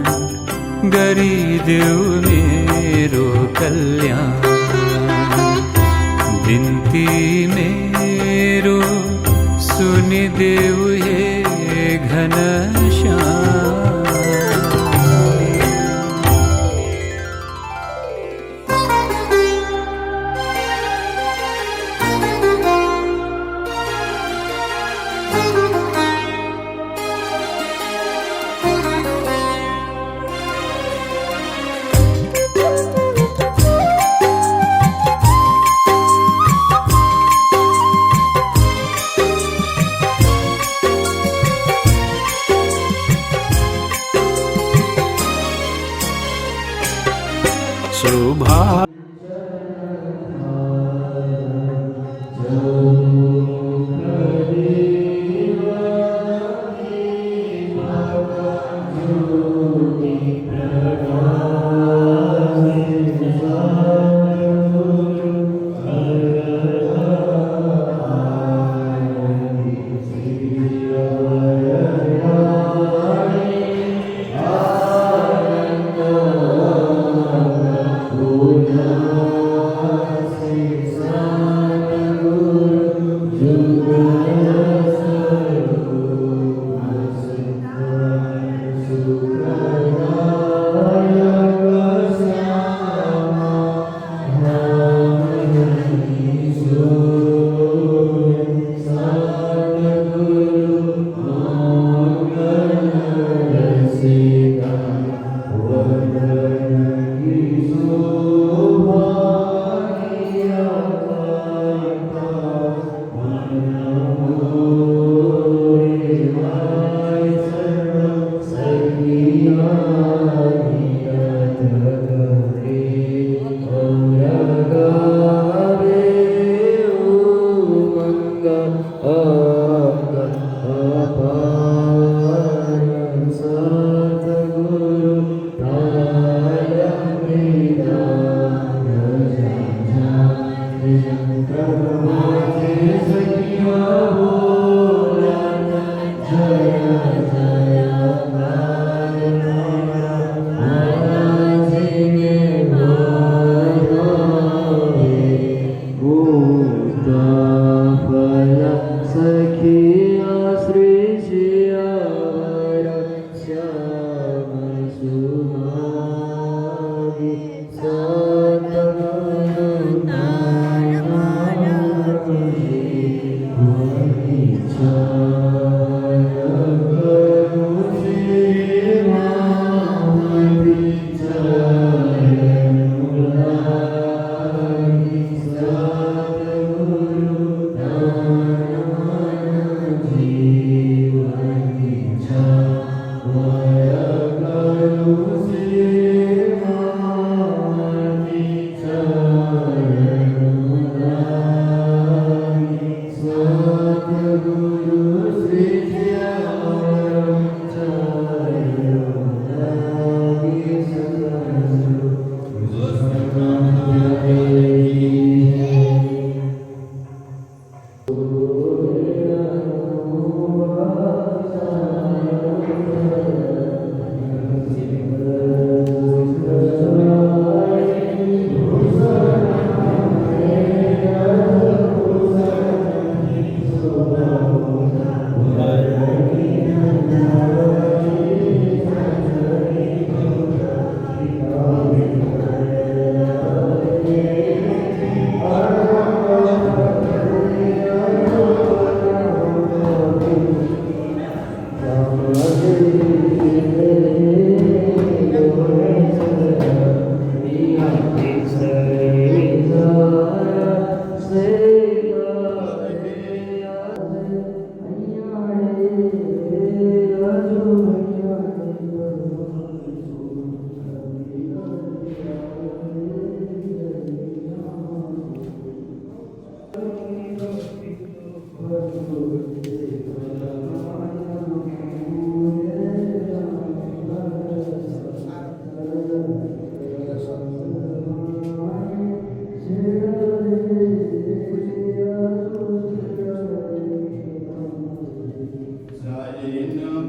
Speaker 3: गरिदेऊ मेरो कल्याण। विनती मेरो सुनिदेऊ हे घनश्याम।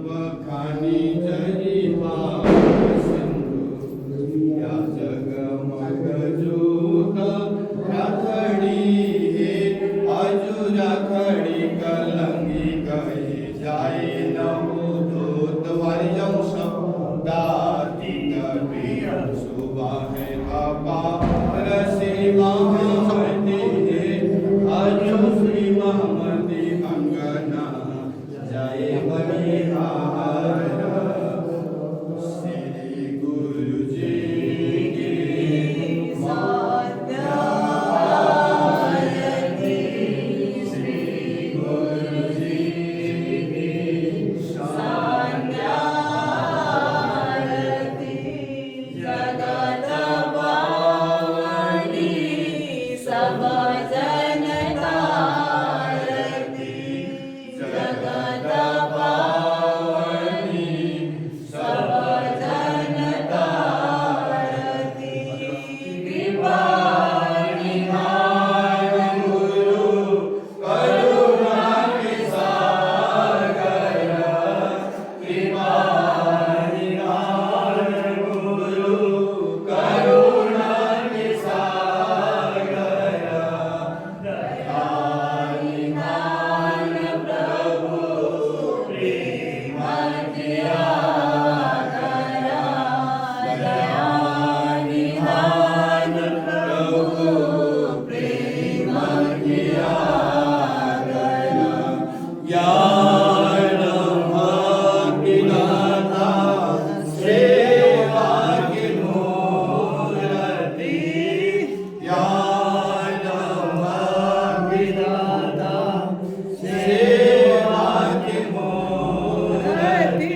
Speaker 4: वखानी जरी सिंधू या जगमग जोत राखड़ी हे आजू राखड़ी कलंगी गई जाए नमो दूत वारियम शब्दाती कभी सुबह है आपा रसी महामती हे आजू श्री महामती अंगना जाए बलिहार श्री गुरु जी की साध्यारती श्री गुरु जी की साध्यारती जगत पावनी सब जनतारती जगत पावनी सब जनतारती कृपा निधान गुरु करुणा के सागर कृपा निधान गुरु करुणा के सागर दया निधान प्रभु प्रेम किया करा दया निधान प्रभु प्रेम किया करा ज्ञान भक्तिदाता सेवा की मूर्ति ज्ञान भक्तिदाता सेवा की मूर्ति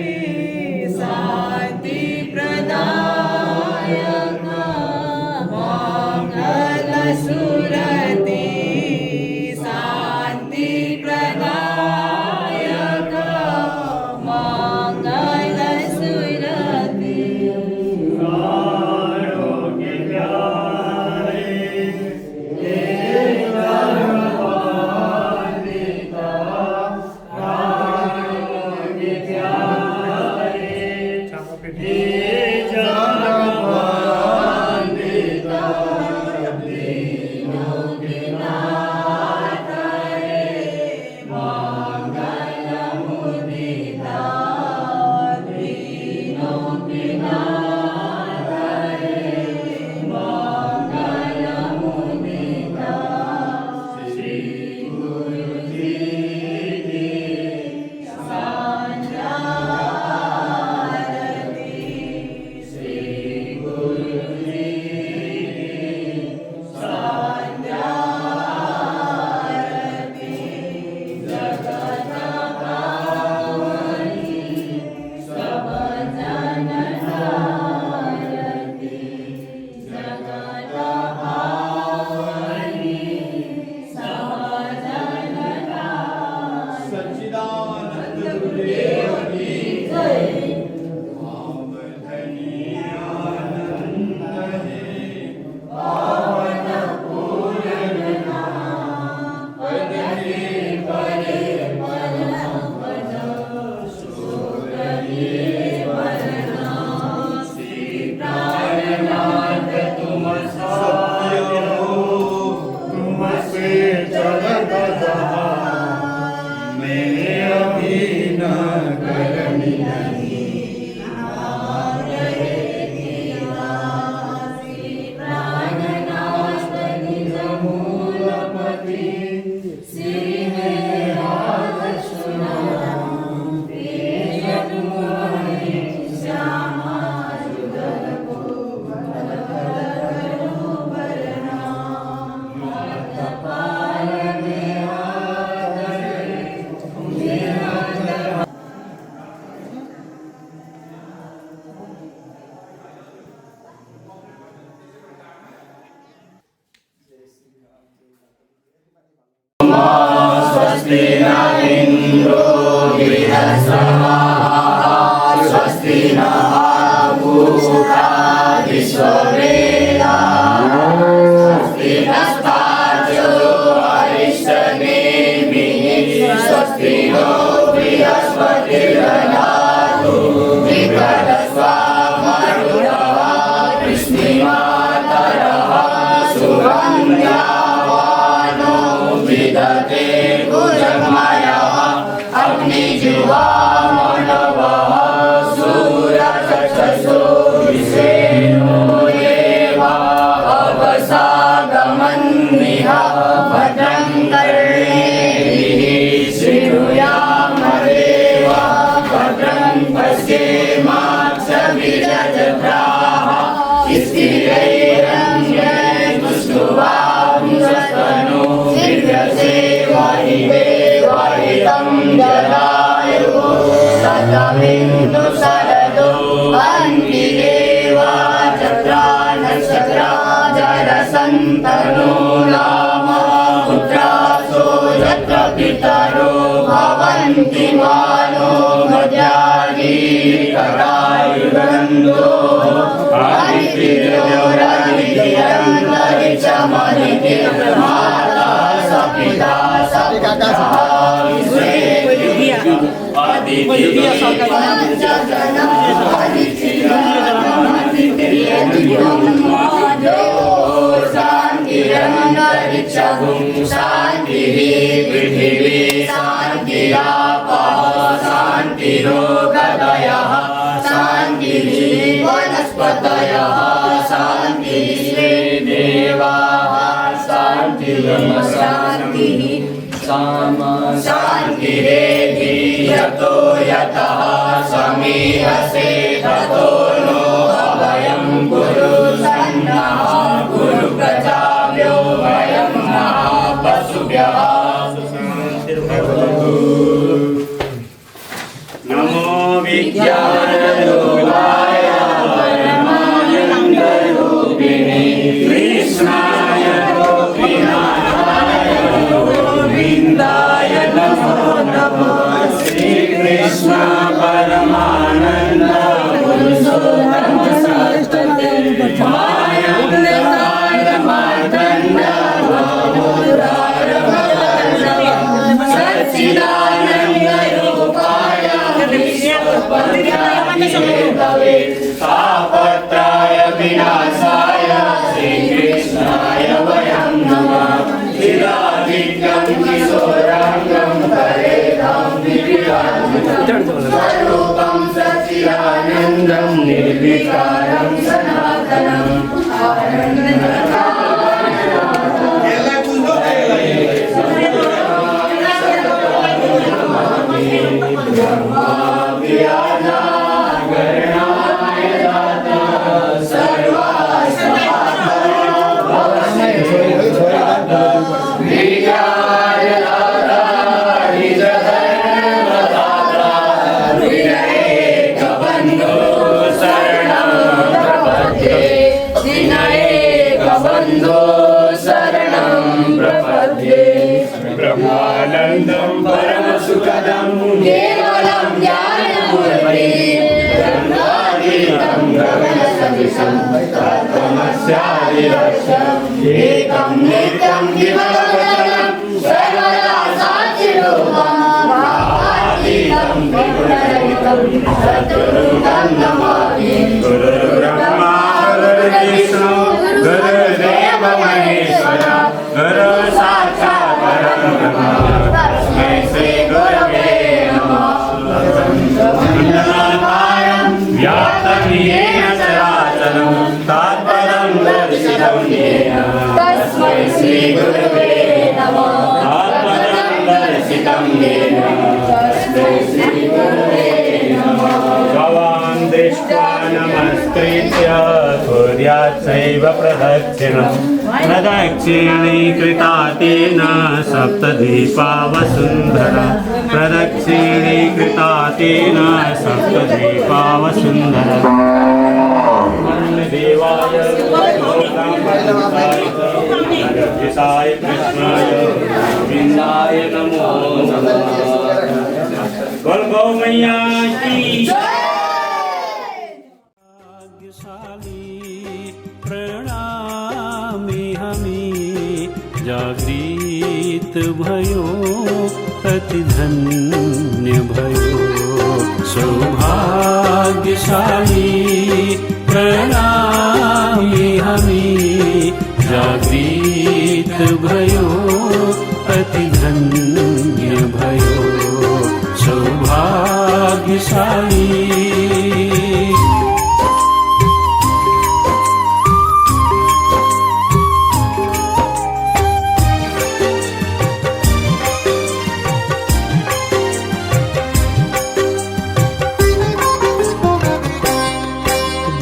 Speaker 4: शांति प्रदायक मंगल सुरति शांति प्रदायक मंगल सुरति आरोग्य प्यारे आरोग्य प्यारे जगवंदिता दीनों के नाथ रे मंगल मुदिता दीनों के नाथ रे मंगल मुदिता श्री गुरु जी की साध्यारती श्री गुरु जी की साध्यारती जगत पावनी सब जनतारती जगत पावनी सब जनतारती सच्चिदानंद गुरुदेव की जय नाम धनी आनंद है पावन पूरन नाम पद के परे परम पद सुरये वरनाम श्री प्राणनाथ तुम सत्य हो तुमसे चलत जहाँ मैं अभी न करनी नहीं प्राणनाथ निज मूलपति श्री में हाथ सुना तेज तुम्हारी श्यामा जुगल को करो प्रणाम कपाल में हाथ स्वस्ति न इंद्रो बृहस्पतिः स्वस्ति नः पूषा विश्ववेदाः स्वस्ति नस्तार्क्ष्यो अरिष्टनेमिः स्वस्ति नो बृहस्पतिर्दधातु देवा मानवः सुरचक्षुषो विश्वेनो देवा अवसागमन्निह भद्रं कर्णेभिः शृणुयाम देवा भद्रं पश्येमाक्षभिर्यजत्राः स्थिरैरङ्गैस्तुष्टुवांसस्तनो दिव्यसेवाहि देवाहितं जलायुः सतमिन्दु शरदो अन्ति देवा चत्रा नक्षत्रा जरसन्तनो नाम पुत्रासो यत्र पितरो भवन्ति मानो मध्यागीकरायुगन्धो माता सपिता सपिता शान्तिः पृथिवी शान्तिरापः शान्तिरोगदयः शान्तिः वनस्पतयः शान्तिः देवाः शान्तिः शान्तिरेधि यतो यतः समीहसे ततो नो अभयं कुरु सन्नः कुरु प्रजाभ्यो वयं पशुभ्यः नमो विज्ञानरूपाय परमानन्दरूपिणे कृष्णाय गोपीनाथाय गोविन्दाय नमो नमः श्रीकृष्ण परमानन्द पुरुषोत्तम सत्ते मायावतार मार्तण्ड सच्चिदानन्द रूपाय विश्वपत्याय तापत्राय विनाशाय श्रीकृष्णाय वयं नमः चिदादित्यं किशोराङ्गं करेदं स्वरूपं सच्चिदानन्दं निर्विकारं सनातनं ब्रह्मानन्दं परमसुखदं केवलं ज्ञानमूर्तिं ब्रह्मातीतं गगनसदृशं तत्त्वमस्यादिलक्ष्यम् एकं नित्यं दिवसगतं सर्वदा साक्षिरूपं भावातीतं त्रिगुणरहितं सद्गुरुं नमामि गुरुर्ब्रह्मा गुरुर्विष्णु गुरुर्देव महेश्वर गुरु साक्षात् परब्रह्म तस्मै श्री गुरवे नमः व्याप्तं येन चराचरं तत्पदं दर्शितं येन तस्मै श्री गुरवे नमः तत्पदं दर्शितं येन तस्मै श्री गुरवे नमः भवान् दृष्ट्वा नमस्कृत्य कुर्याच्चैव प्रदक्षिणम् प्रदक्षिणीकृता तेन सप्तद्वीपा वसुन्धरा प्रदक्षिणीकृता तेन सप्तद्वीपा वसुन्धरा देवाय साय कृष्णाय गोविन्दाय नमो नमः बोल गौ मैया की
Speaker 3: प्रणामी हमें जागृत भयो अति धन्य भयो सौभाग्यशाली प्रणामी हमें जागृत भयो अति धन्य भयो सौभाग्य भाग्यशाली।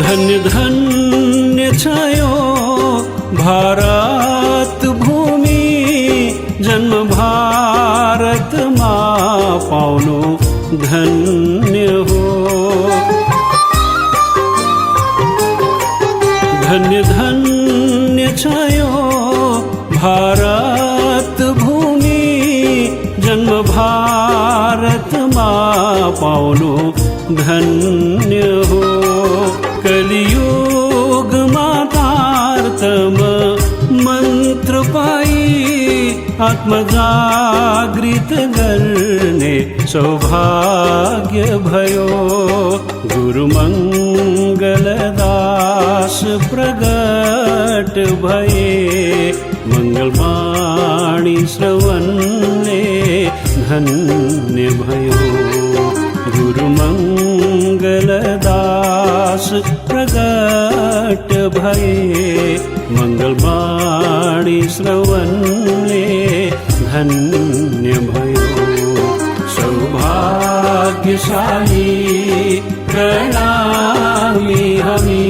Speaker 3: धन्य धन्य छयो भारत भूमि, जन्म भारत मा पाउनु धन्य हो। धन्य धन्य छयो भारत भूमि, जन्म भारत मा पाउनु धन्य हो। कलियुग मातार्तम मंत्र पाई, आत्मजागृत गर्ने सौभाग्य भयो। गुरु मंगलदास प्रगट भए, मंगलवाणी श्रवणले धन्य भयो। गुरु मंगलदास प्रगट भए, मंगलवाणी श्रवणले धन्य भयो। सौभाग्यशाली प्रणामी हामी,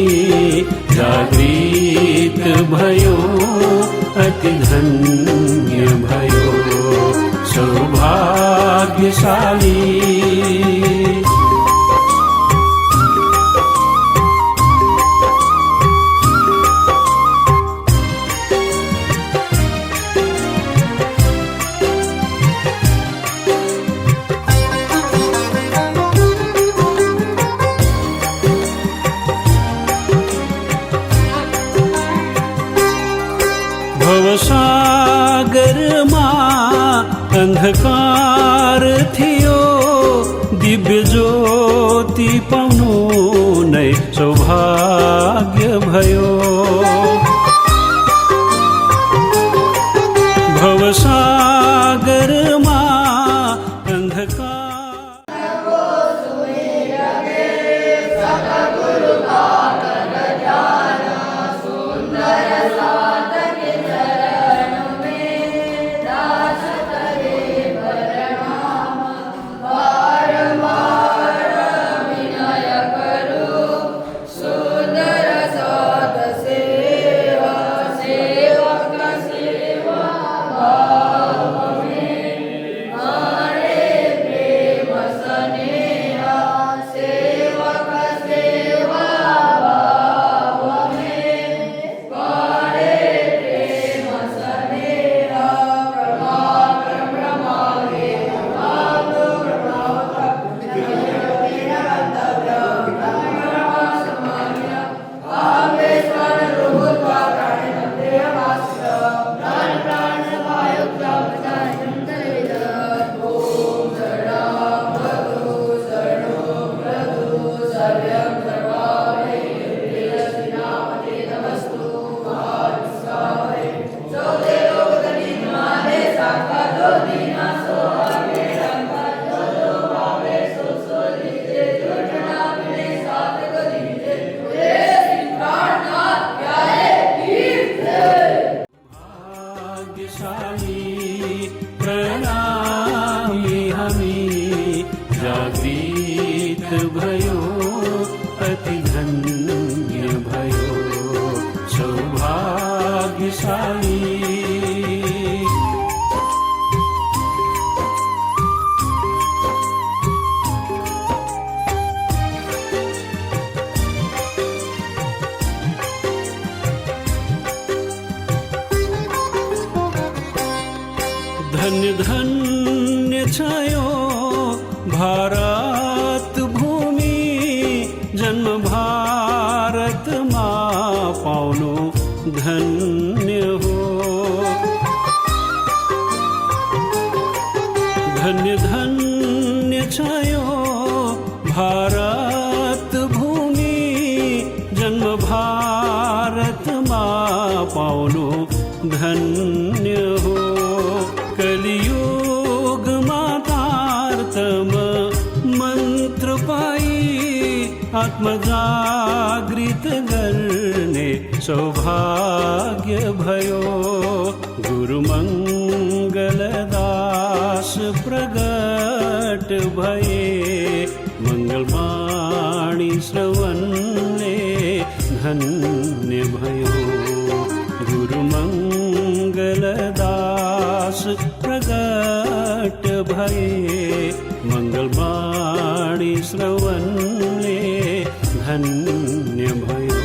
Speaker 3: जागृत भयो अति धन्य भयो। सौभाग्यशाली। भवसागरमा अंधकार थियो, दिव्य ज्योति पाउनु नै सौभाग्य भयो। भवसागरमा अंधकार प्रणामी हामी, जागृत भयो अति धन्य भयो। सौभाग्यशाली। धन्य धन्य छयो भारत भूमि, जन्म भारत मा पाउनु धन्य हो। धन्य धन्य छयो भारत भूमि, जन्म भारत मा पाउनु धन्य हो। कलियुग मातार्तम मंत्र आत्मजागृत गर्ने सौभाग्य भयो। गुरु मङ्गलदास प्रगट भए, मङ्गलवाणी श्रवणले धन्य भयो। गुरु मङ्गलदास प्रगट भए, मङ्गलवाणी श्रवणले धन्य भयो।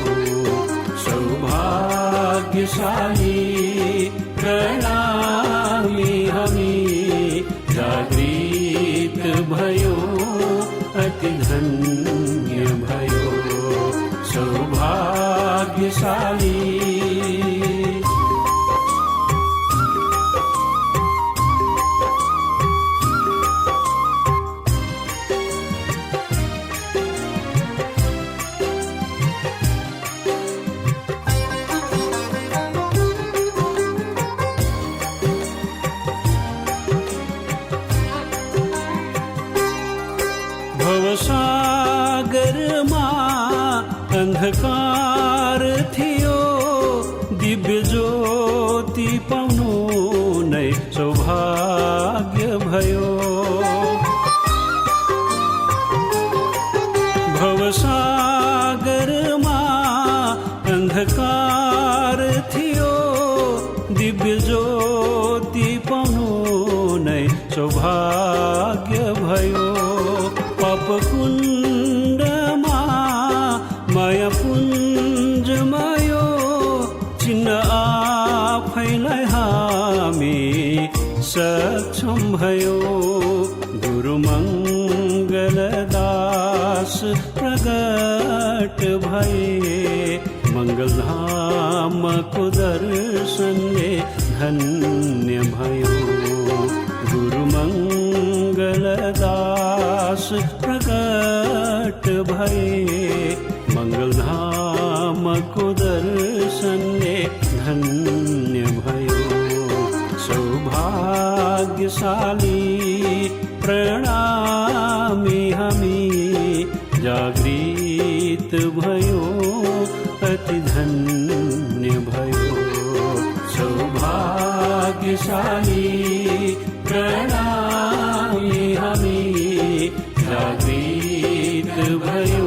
Speaker 3: सौभाग्यशाली प्रणामी हामी, जागृत भयो अति धन्य भयो। सौभाग्यशाली भवसागरमा अंधकार थियो, दिव्य ज्योति पाउनु नै सौभाग्य भयो। भवसागरमा अंधकार थियो, दिव्य ज्योति पाउनु नै सौभाग्य भयो। पापकुण्डमा माया पुञ्जमायो, चिन्न आफैलाई हामी सक्षम भयो। गुरु मङ्गलदास प्रगट भए, मङ्गलधामको दर्शनले धन्य भयो। गुरु मङ्गलदास प्रगट भए, मङ्गलधामको दर्शनले धन्य भयो। सौभाग्यशाली प्रणामी हामी, जागृत भयो अति धन्य भयो। सौभाग्यशाली प्रणामी हामी, जागृत भयो